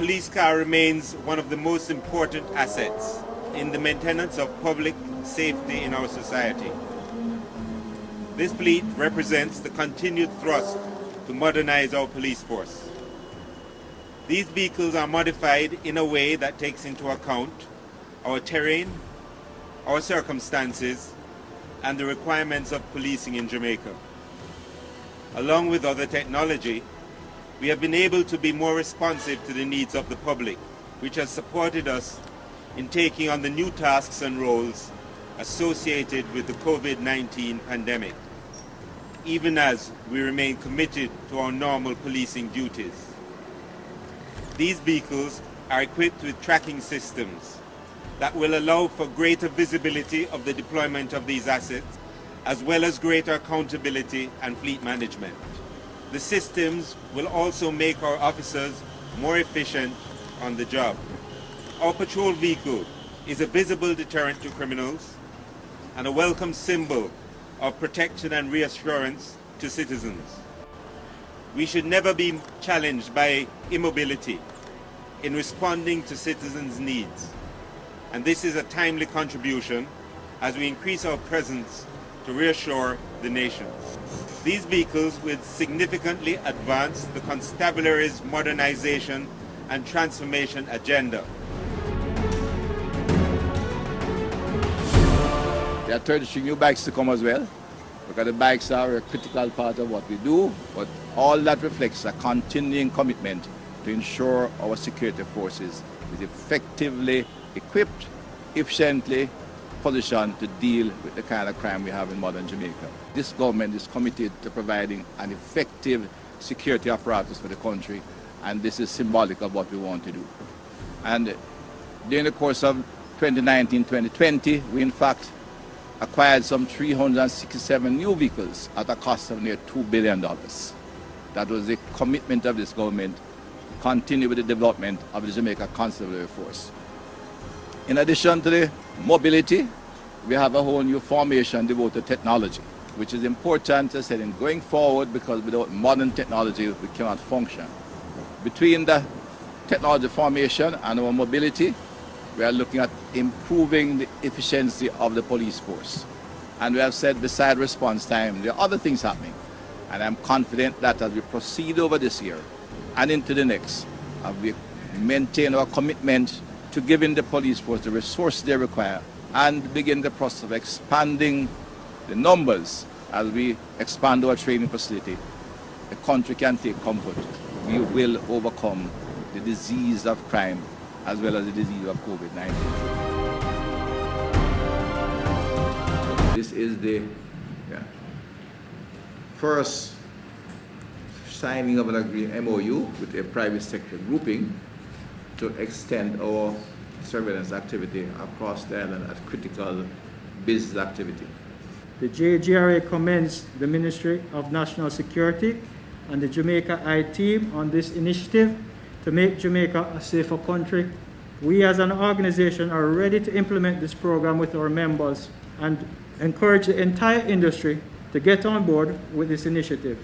police car remains one of the most important assets in the maintenance of public safety in our society. This fleet represents the continued thrust to modernize our police force. These vehicles are modified in a way that takes into account our terrain, our circumstances, and the requirements of policing in Jamaica. Along with other technology, we have been able to be more responsive to the needs of the public, which has supported us in taking on the new tasks and roles associated with the COVID-19 pandemic, even as we remain committed to our normal policing duties. These vehicles are equipped with tracking systems that will allow for greater visibility of the deployment of these assets, as well as greater accountability and fleet management. The systems will also make our officers more efficient on the job. Our patrol vehicle is a visible deterrent to criminals and a welcome symbol of protection and reassurance to citizens. We should never be challenged by immobility in responding to citizens' needs. And this is a timely contribution as we increase our presence to reassure the nation. These vehicles will significantly advance the constabulary's modernization and transformation agenda. There are 33 new bikes to come as well, because the bikes are a critical part of what we do, but all that reflects a continuing commitment to ensure our security forces is effectively equipped, efficiently positioned to deal with the kind of crime we have in modern Jamaica. This government is committed to providing an effective security apparatus for the country, and this is symbolic of what we want to do. And during the course of 2019-2020, we in fact acquired some 367 new vehicles at a cost of near $2 billion. That was the commitment of this government to continue with the development of the Jamaica Constabulary Force. In addition to the mobility, we have a whole new formation devoted to technology, which is important, as I said, in going forward, because without modern technology, we cannot function. Between the technology formation and our mobility, we are looking at improving the efficiency of the police force. And we have said, beside response time, there are other things happening. And I'm confident that as we proceed over this year and into the next, we maintain our commitment to giving the police force the resources they require and begin the process of expanding the numbers as we expand our training facility. The country can take comfort. We will overcome the disease of crime as well as the disease of COVID-19. This is the first signing of an MOU with a private sector grouping to extend our surveillance activity across the island at critical business activity. The JGRA commends the Ministry of National Security and the Jamaica I team on this initiative to make Jamaica a safer country. We as an organization are ready to implement this program with our members and encourage the entire industry to get on board with this initiative.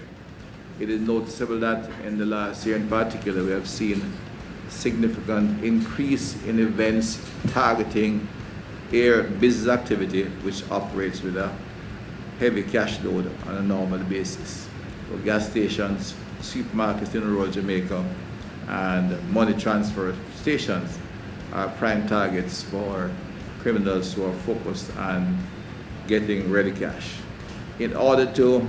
It is noticeable that in the last year in particular, we have seen significant increase in events targeting air business activity, which operates with a heavy cash load on a normal basis. So gas stations, supermarkets in rural Jamaica, and money transfer stations are prime targets for criminals who are focused on getting ready cash. In order to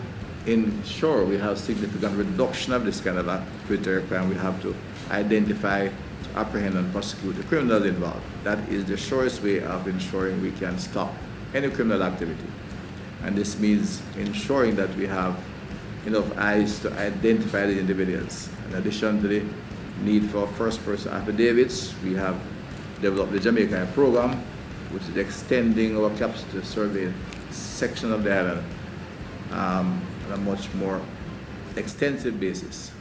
ensure we have significant reduction of this kind of activity crime, we have to identify, apprehend, and prosecute the criminals involved. That is the surest way of ensuring we can stop any criminal activity. And this means ensuring that we have enough eyes to identify the individuals. In addition to the need for first-person affidavits, we have developed the Jamaica program, which is extending our capacity to survey section of the island on a much more extensive basis.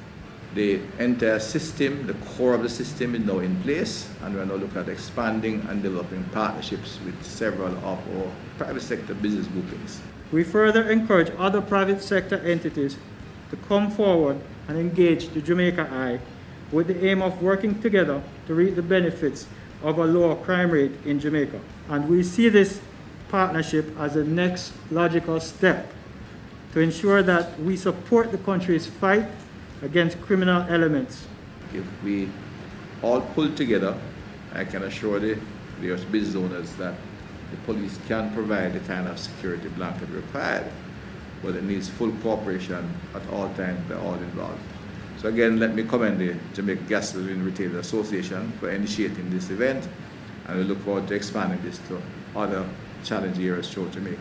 The entire system, the core of the system, is now in place, and we're now looking at expanding and developing partnerships with several of our private sector business groupings. We further encourage other private sector entities to come forward and engage the Jamaica I with the aim of working together to reap the benefits of a lower crime rate in Jamaica. And we see this partnership as the next logical step to ensure that we support the country's fight against criminal elements. If we all pull together, I can assure the business owners that the police can provide the kind of security blanket required, but it needs full cooperation at all times by all involved. So again, let me commend the Jamaica Gasoline Retailers Association for initiating this event, and we look forward to expanding this to other challenge areas throughout Jamaica.